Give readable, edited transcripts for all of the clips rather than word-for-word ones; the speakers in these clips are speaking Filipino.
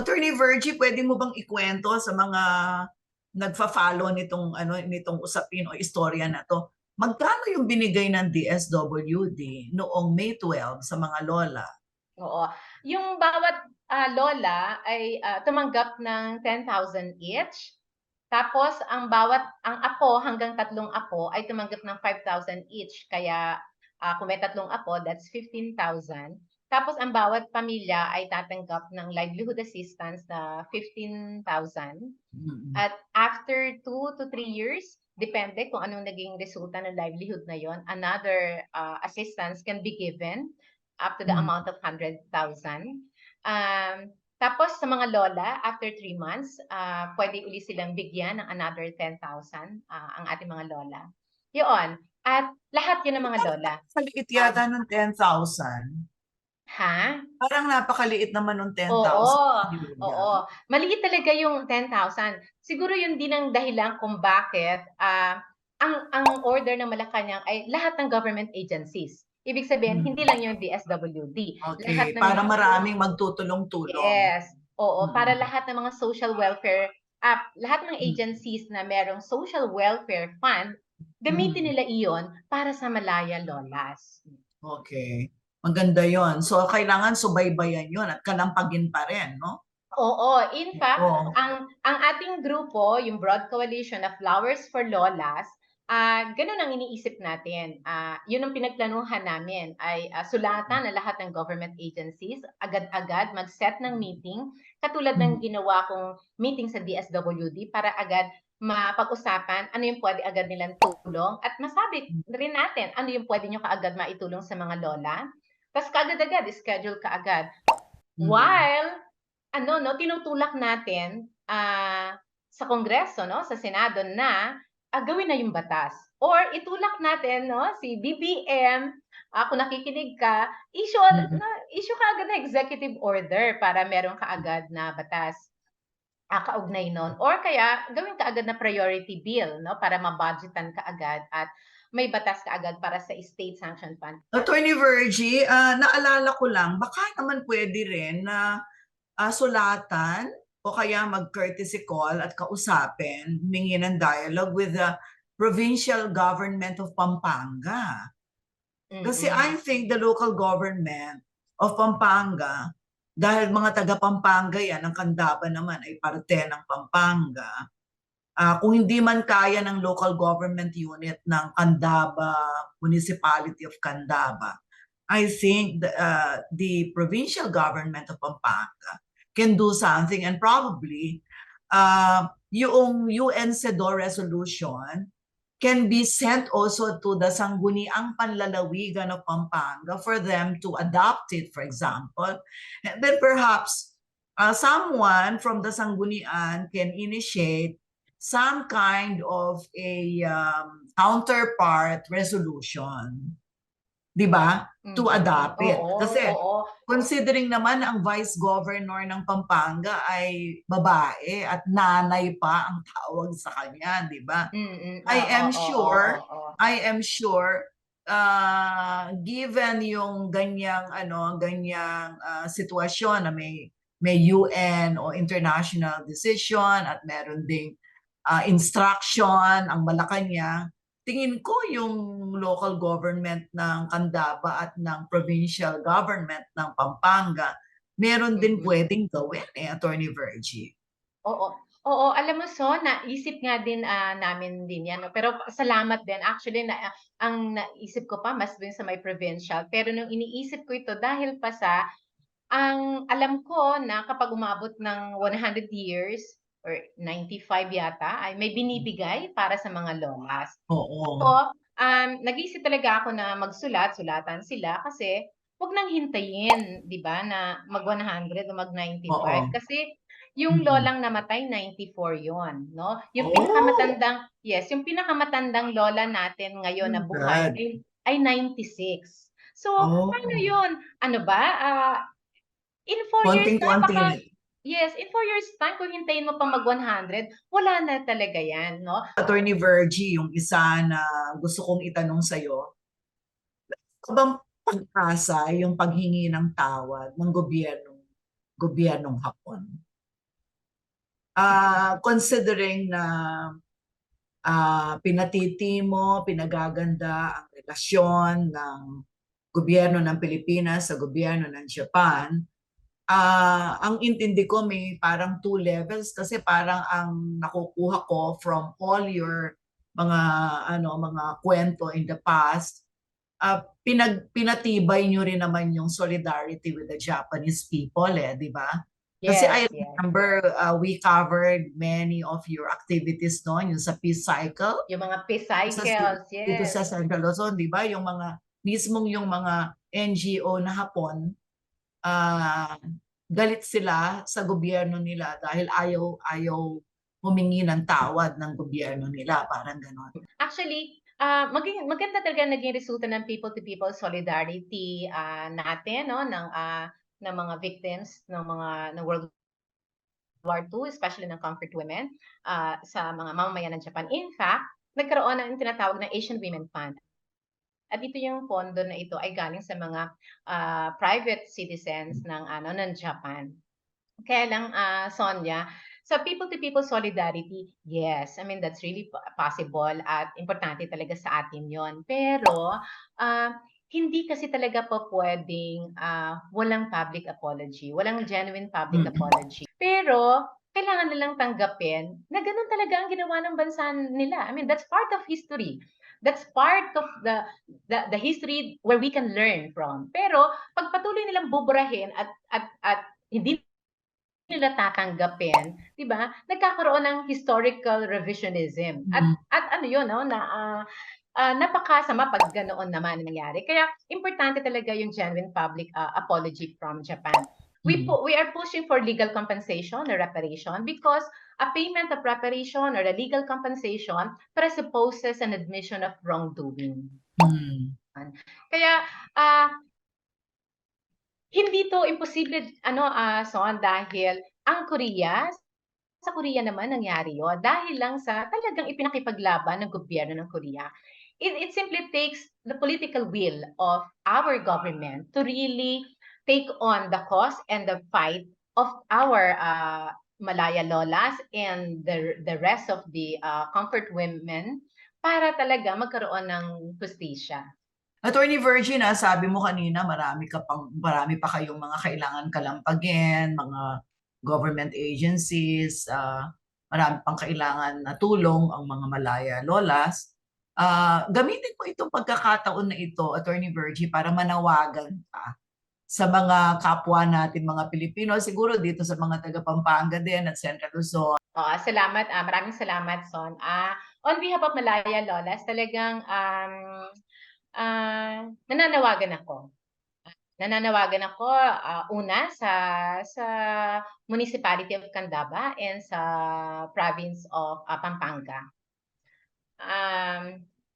Attorney Virgie, pwede mo bang ikwento sa mga nagfa-follow nitong usapin o istorya na to? Magkano yung binigay ng DSWD noong May 12 sa mga lola? Oo. Yung bawat, lola ay, tumanggap ng 10,000 each. Tapos ang apo hanggang tatlong apo ay tumanggap ng 5,000 each. Kaya, kung may tatlong apo, that's 15,000. Tapos ang bawat pamilya ay tatanggap ng livelihood assistance na 15,000. Mm. At after 2 to 3 years, depende kung anong naging resulta ng livelihood na yon, another, assistance can be given up to the Mm. amount of 100,000. Tapos sa mga lola, after 3 months, pwede uli silang bigyan ng another 10,000, ang ating mga lola. Yun, at lahat yun ng mga lola. Napakaliit Um, yata ng 10,000. ha? Parang napakaliit naman ng Oo, 10,000. Di ba? oo. Maliit talaga yung 10,000. Siguro yun din ang dahilan kung bakit, ang order ng Malacanang ay lahat ng government agencies. Ibig sabihin, hindi Mm. lang yung DSWD, Okay, lahat ng para mga maraming magtutulong-tulong. yes, oo, para Mm. lahat ng mga social welfare lahat ng Mm. agencies na merong social welfare fund, gamitin Mm. nila iyon para sa malaya lolas. Okay. Maganda yon. So, kailangan subaybayan yon at kalampagin pa rin, no? Oo, in fact, Oo. ang ating grupo, yung Broad Coalition of Flowers for Lolas, gano'n ang iniisip natin. 'Yun ang pinagplanuhan namin ay, sulatan ang lahat ng government agencies, agad-agad mag-set ng meeting, katulad ng Mm. ginawa kong meeting sa DSWD para agad mapag-usapan ano yung puwede agad nilang tulong at masabi rin natin ano yung puwede niyo kaagad maitulong sa mga lola. Ta's kaagad-agad schedule kaagad. Mm. While ano 'no, tinutulak natin, sa Kongreso 'no, sa Senado na, gawin na yung batas or itulak natin 'no, si BBM, kung nakikinig ka, Mm. issue kaagad na executive order para meron kaagad na batas, kaugnay nun or kaya gawin kaagad na priority bill 'no, para ma-budgetan kaagad at may batas kaagad para sa state sanction fund. Attorney Virgie, naalala ko lang, baka naman pwede rin na sulatan o kaya mag-courtesy call at kausapin, humingi ng dialogue with the provincial government of Pampanga. Kasi I Mm. think the local government of Pampanga, dahil mga taga Pampanga yan, ang Candaba naman ay parte ng Pampanga. Kung hindi man kaya ng local government unit ng Candaba, Municipality of Candaba, I think the provincial government of Pampanga can do something and probably yung UN CEDAW resolution can be sent also to the Sangguniang Panlalawigan of Pampanga for them to adopt it, for example. And then perhaps someone from the Sanggunian can initiate some kind of a counterpart resolution, di ba? To Mm. adopt it. Oo, Kasi oo. considering naman ang vice governor ng Pampanga ay babae at nanay pa ang tawag sa kanya, di ba? I Oo, am oo, sure, oo. I am sure, given yung ganyang sitwasyon na may UN o international decision at meron ding instruction ang Malacanang, tingin ko yung local government ng Candaba at ng provincial government ng Pampanga, meron din Mm. pwedeng gawin Attorney Virgie. Oo, oo. Alam mo naisip nga din, namin din 'yan 'no, pero salamat din. Actually ang naisip ko pa mas dun sa may provincial, pero nung iniisip ko ito dahil pa sa ang alam ko na kapag umabot ng 100 years or 95 yata ay may binibigay para sa mga lolas. Oo. So, nag-iisip talaga ako na sulatan sila kasi 'wag nang hintayin, 'di ba, na mag-100 o Oo. mag-95 kasi yung Mm. lolang namatay 94 yon 'no? Oh, Yung pinakamatandang lola natin ngayon my na buhay God. ay 96. So, paano Oh, yun? Ano ba, in 4 years time konting-konti na. in 4 years time kung hintayin mo pa mag-100 wala na talaga yan 'no? Attorney Virgie, yung isa na gusto kong itanong sa'yo, ano bang pag-asa yung paghingi ng tawad ng gobyernong Hapon? Considering na pinatitimo, pinagaganda ang relasyon ng gobyerno ng Pilipinas sa gobyerno ng Japan, ang intindi ko may parang two levels kasi parang ang nakukuha ko from all your mga mga kwento in the past, pinatibay nyo rin naman yung solidarity with the Japanese people, di ba? Kasi I Yes, yes. remember we covered many of your activities noon, yung sa peace cycle, Yung mga peace sa, cycles, dito yes. sa Central Luzon, di ba? Yung mga, mismong yung mga NGO na Hapon, ah, galit sila sa gobyerno nila dahil ayaw humingi ng tawad ng gobyerno nila, parang ganon. Actually, maganda talaga naging resulta ng people-to-people solidarity natin, no, ng mga victims ng World War II, especially ng comfort women, sa mga mamamayan ng Japan. In fact, nagkaroon ng tinatawag na Asian Women Fund. At ito yung pondo na ito ay galing sa mga private citizens ng Japan. Kaya lang, Sonia, sa people-to-people solidarity, yes, I mean, that's really possible at importante talaga sa atin yon. Pero, hindi kasi talaga po pwedeng walang public apology, walang genuine public apology. Pero, kailangan nilang tanggapin na ganun talaga ang ginawa ng bansa nila. I mean, that's part of history. That's part of the history where we can learn from. Pero, pag patuloy nilang buburahin at hindi nila tatanggapin, 'di ba? Nagkakaroon ng historical revisionism. At ano 'yun, no, na napakasama pag ganoon naman ang nangyari. Kaya importante talaga yung genuine public apology from Japan. We are pushing for legal compensation or reparation because a payment of reparation or a legal compensation presupposes an admission of wrongdoing. Kaya hindi to imposible Son, dahil ang sa Korea naman nangyari 'yun dahil lang sa talagang ipinakipaglaban ng gobyerno ng Korea. It simply takes the political will of our government to really take on the cause and the fight of our Malaya lolas and the rest of the comfort women para talaga magkaroon ng hustisya. Attorney Virgin, sabi mo kanina marami pa kayong mga kailangan kalampagin, mga government agencies, marami pang kailangan na tulong ang mga Malaya lolas. Gamitin mo itong pagkakataon na ito, Attorney Virgie, para manawagan pa sa mga kapwa natin, mga Pilipino, siguro dito sa mga taga Pampanga din at Central Luzon. Salamat, maraming salamat, Son. On behalf of Malaya Lolas, talagang nananawagan ako. Nananawagan ako una sa Municipality of Candaba and sa Province of Pampanga.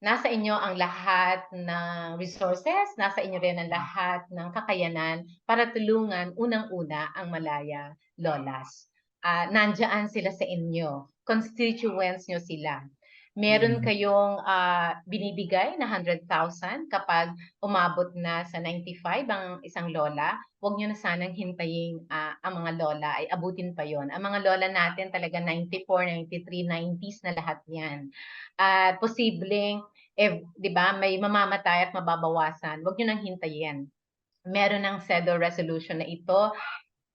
Nasa inyo ang lahat ng resources, nasa inyo rin ang lahat ng kakayanan para tulungan unang-una ang Malaya Lolas. Nandiyan sila sa inyo, constituents nyo sila. Meron kayong binibigay na 100,000 kapag umabot na sa 95 ang isang lola. Huwag nyo na sanang hintayin ang mga lola ay abutin pa yon. Ang mga lola natin talaga 94, 93, 90s na lahat yan. At posibleng, 'di ba, may mamamatay at mababawasan. Huwag nyo nang hintayin. Meron ng CEDAW resolution na ito.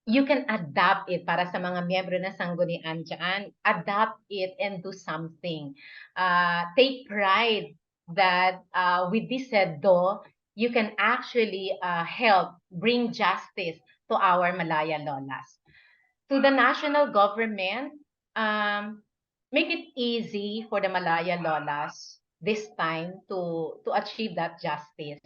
You can adapt it para sa mga miyembro ng sanggunian dyan. Adapt it and do something. Take pride that with this CEDAW, you can actually help bring justice to our Malaya lolas. To the national government, make it easy for the Malaya lolas this time to achieve that justice.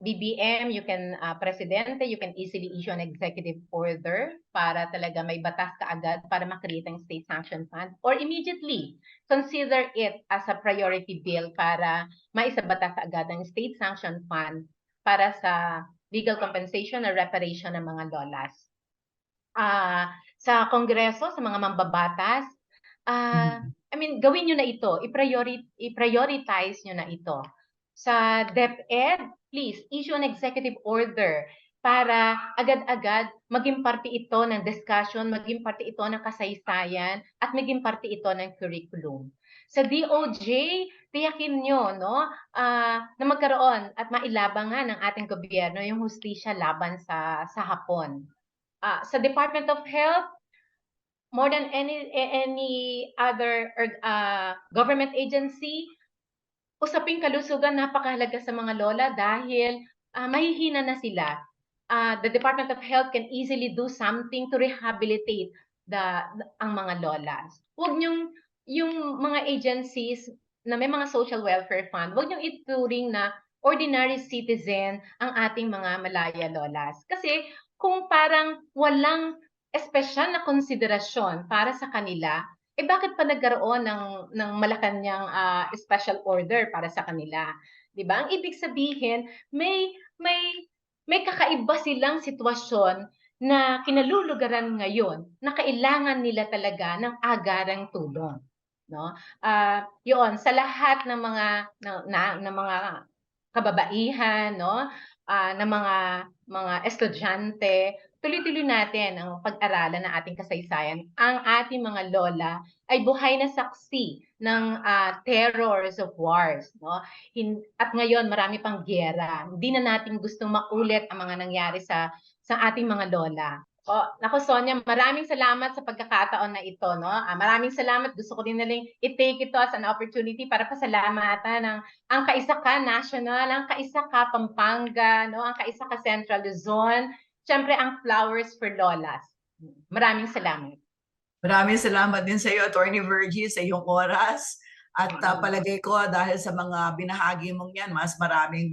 BBM, you can, Presidente, you can easily issue an executive order para talaga may batas kaagad para makreate ang state sanction fund or immediately consider it as a priority bill para maisabatas agad ang state sanction fund para sa legal compensation or reparation ng mga lolas. Sa Kongreso, sa mga mambabatas, I mean, gawin nyo na ito, i-prioritize nyo na ito. Sa DepEd, please issue an executive order para agad-agad maging parte ito ng discussion, maging parte ito ng kasaysayan, at maging parte ito ng curriculum. Sa DOJ, tiyakin nyo, no, na magkaroon at mailabangan ng ating gobyerno yung hustisya laban sa Hapon. Sa Department of Health, more than any other government agency, usaping kalusugan napakahalaga sa mga lola dahil mahihina na sila. The Department of Health can easily do something to rehabilitate ang mga lolas. Huwag niyong yung mga agencies na may mga social welfare fund, huwag niyong ituring na ordinary citizen ang ating mga malaya lolas. Kasi kung parang walang espesyal na konsiderasyon para sa kanila, bakit pa nagkaroon ng Malacanang special order para sa kanila? 'Di ba? Ang ibig sabihin, may kakaiba silang sitwasyon na kinalulugaran ngayon na kailangan nila talaga ng agarang tulong, no? 'Yon sa lahat ng mga kababaihan, no? Ng mga estudyante, tuloy-tuloy natin ang pag-aralan ng ating kasaysayan. Ang ating mga lola ay buhay na saksi ng terrors of wars, no? At ngayon marami pang giyera. Hindi na natin gustong maulit ang mga nangyari sa ating mga lola. Nako Sonia, maraming salamat sa pagkakataon na ito, no? Maraming salamat. Gusto ko din naling i-take ito as an opportunity para pasalamatan ang Kaisaka National, ang Kaisaka Pampanga, no? Ang Kaisaka Central Luzon, siyempre ang Flowers for Lolas. Maraming salamat. Maraming salamat din sa iyo, Attorney Virgie, sa iyong oras. At palagay ko dahil sa mga binahagi mong yan, mas maraming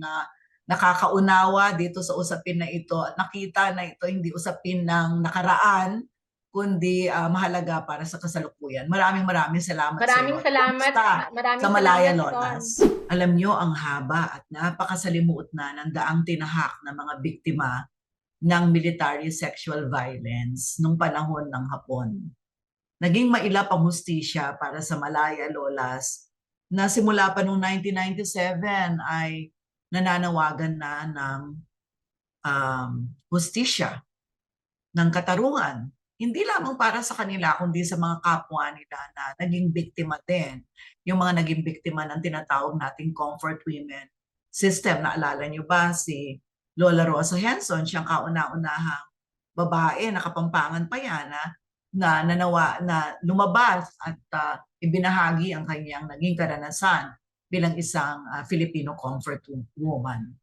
nakakaunawa dito sa usapin na ito. At nakita na ito hindi usapin ng nakaraan, kundi mahalaga para sa kasalukuyan. Maraming salamat Maraming sa iyo. salamat. Maraming Sa Malaya salamat, Lolas. Alam nyo, ang haba at napakasalimuot na ng daang tinahak ng mga biktima ng military sexual violence nung panahon ng Hapon. Naging mailap ang hustisya para sa Malaya Lolas na simula pa noong 1997 ay nananawagan na ng hustisya, ng katarungan. Hindi lamang para sa kanila, kundi sa mga kapwa nila na naging biktima din. Yung mga naging biktima ng tinatawag nating comfort women system. Naalala nyo ba si Lola Rosa Henson, siyang kauna-unahang babae, nakapampangan pa yan, na lumabas at ibinahagi ang kanyang naging karanasan bilang isang Filipino comfort woman.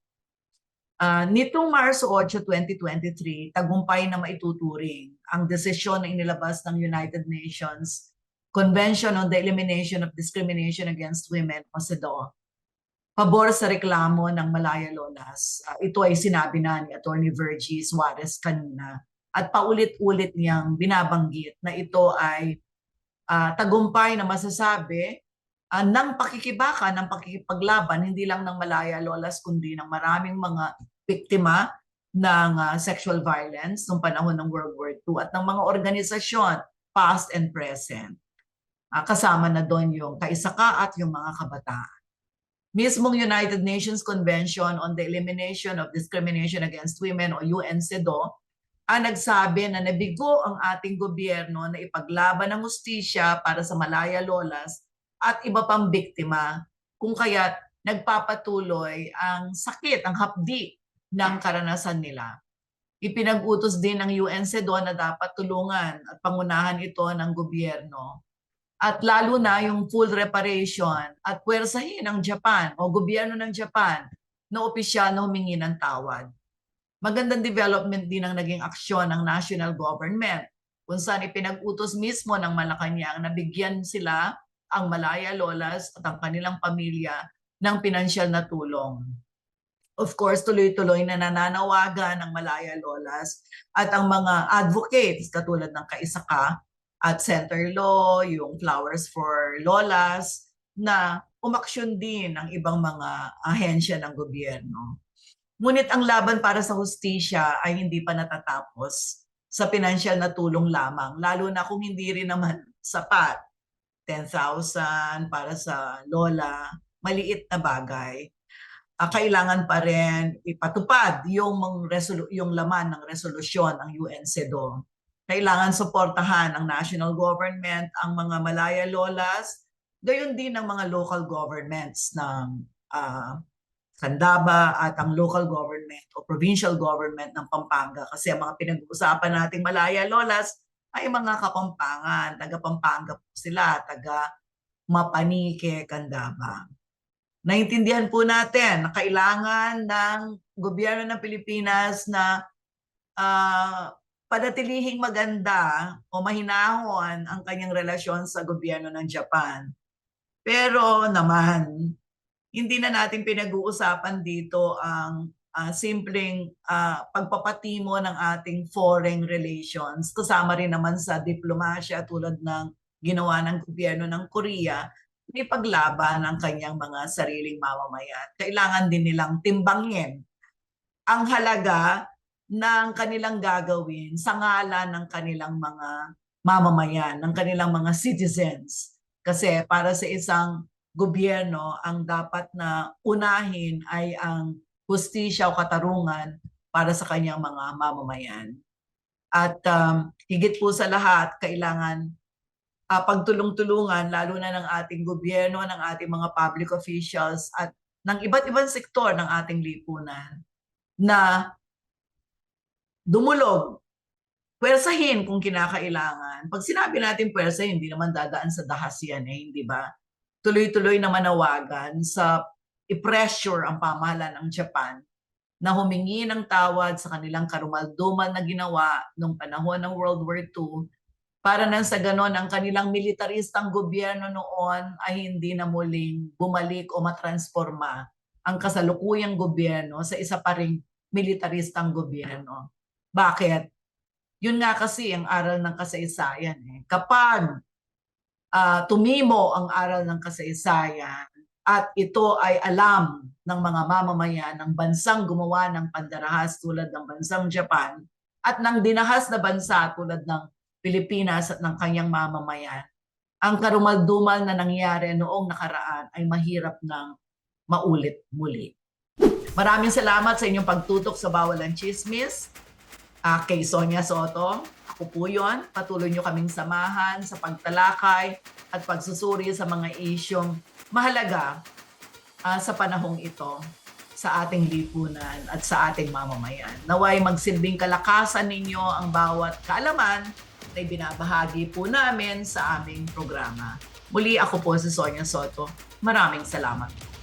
Nitong Marso 8, 2023, tagumpay na maituturing ang desisyon na inilabas ng United Nations Convention on the Elimination of Discrimination Against Women o CEDAW, pabor sa reklamo ng Malaya Lolas. Ito ay sinabi na ni Attorney Virgie Suarez kanina at paulit-ulit niyang binabanggit na ito ay tagumpay na masasabi ng pakikibaka, ng pakikipaglaban, hindi lang ng Malaya Lolas, kundi ng maraming mga biktima ng sexual violence noong panahon ng World War II at ng mga organisasyon, past and present. Kasama na doon yung Kaisaka at yung mga kabataan. Mismong United Nations Convention on the Elimination of Discrimination Against Women o UNCEDAW nagsabi na nabigo ang ating gobyerno na ipaglaban ang hustisya para sa Malaya Lolas at iba pang biktima, kung kaya't nagpapatuloy ang sakit, ang hapdi ng karanasan nila. Ipinag-utos din ng UNCEDAW na dapat tulungan at pangunahan ito ng gobyerno. At lalo na yung full reparation at puwersahin ng Japan o gobyerno ng Japan na opisyal na humingi ng tawad. Magandang development din ang naging aksyon ng national government kung saan ipinag-utos mismo ng Malacanang na bigyan sila ang Malaya Lolas at ang kanilang pamilya ng pinansyal na tulong. Of course, tuloy-tuloy na nananawagan ng Malaya Lolas at ang mga advocates katulad ng Kaisaka at Center Law, yung Flowers for Lolas, na umaksyon din ng ibang mga ahensya ng gobyerno. Ngunit ang laban para sa hustisya ay hindi pa natatapos sa pinansyal na tulong lamang, lalo na kung hindi rin naman sapat. 10,000 para sa lola, maliit na bagay. kailangan pa rin ipatupad yung laman ng resolusyon ng UN CEDAW. Kailangan suportahan ng national government ang mga Malaya Lolas, gayon din ng mga local governments ng Candaba at ang local government o provincial government ng Pampanga, kasi ang mga pinag-uusapan nating Malaya Lolas ay mga Kapampangan, taga Pampanga po sila, taga Mapanike, Candaba. Naintindihan po natin na kailangan ng gobyerno ng Pilipinas na panatilihing maganda o mahinahon ang kanyang relasyon sa gobyerno ng Japan. Pero naman, hindi na natin pinag-uusapan dito ang simpleng pagpapatimo ng ating foreign relations. Kasama rin naman sa diplomasya tulad ng ginawa ng gobyerno ng Korea, may paglaban ng kanyang mga sariling mamamayan. Kailangan din nilang timbangin ang halaga ng kanilang gagawin sa ngalan ng kanilang mga mamamayan, ng kanilang mga citizens. Kasi para sa isang gobyerno, ang dapat na unahin ay ang hustisya o katarungan para sa kanyang mga mamamayan. At higit po sa lahat, kailangan pagtulong-tulungan lalo na ng ating gobyerno, ng ating mga public officials at ng iba't ibang sektor ng ating lipunan na dumulog, pwersahin kung kinakailangan. Pag sinabi natin pwersahin, hindi naman dadaan sa dahas yan hindi ba? Tuloy-tuloy na manawagan sa i-pressure ang pamahalaan ng Japan na humingi ng tawad sa kanilang karumaldumal na ginawa noong panahon ng World War II, para nang sa ganon ang kanilang militaristang gobyerno noon ay hindi na muling bumalik o matransforma ang kasalukuyang gobyerno sa isa pa ring militaristang gobyerno. Bakit? Yun nga kasi ang aral ng kasaysayan. Kapag tumimo ang aral ng kasaysayan at ito ay alam ng mga mamamayan ng bansang gumawa ng pandarahas tulad ng bansang Japan at ng dinahas na bansa tulad ng Pilipinas at ng kanyang mamamayan, ang karumaldumal na nangyari noong nakaraan ay mahirap nang maulit muli. Maraming salamat sa inyong pagtutok sa Bawal ang Chismis. Kay Sonia Soto, ako po yun. Patuloy nyo kaming samahan sa pagtalakay at pagsusuri sa mga isyong mahalaga sa panahong ito sa ating lipunan at sa ating mamamayan. Naway magsilbing kalakasan ninyo ang bawat kaalaman na binabahagi po namin sa aming programa. Muli ako po si Sonia Soto. Maraming salamat.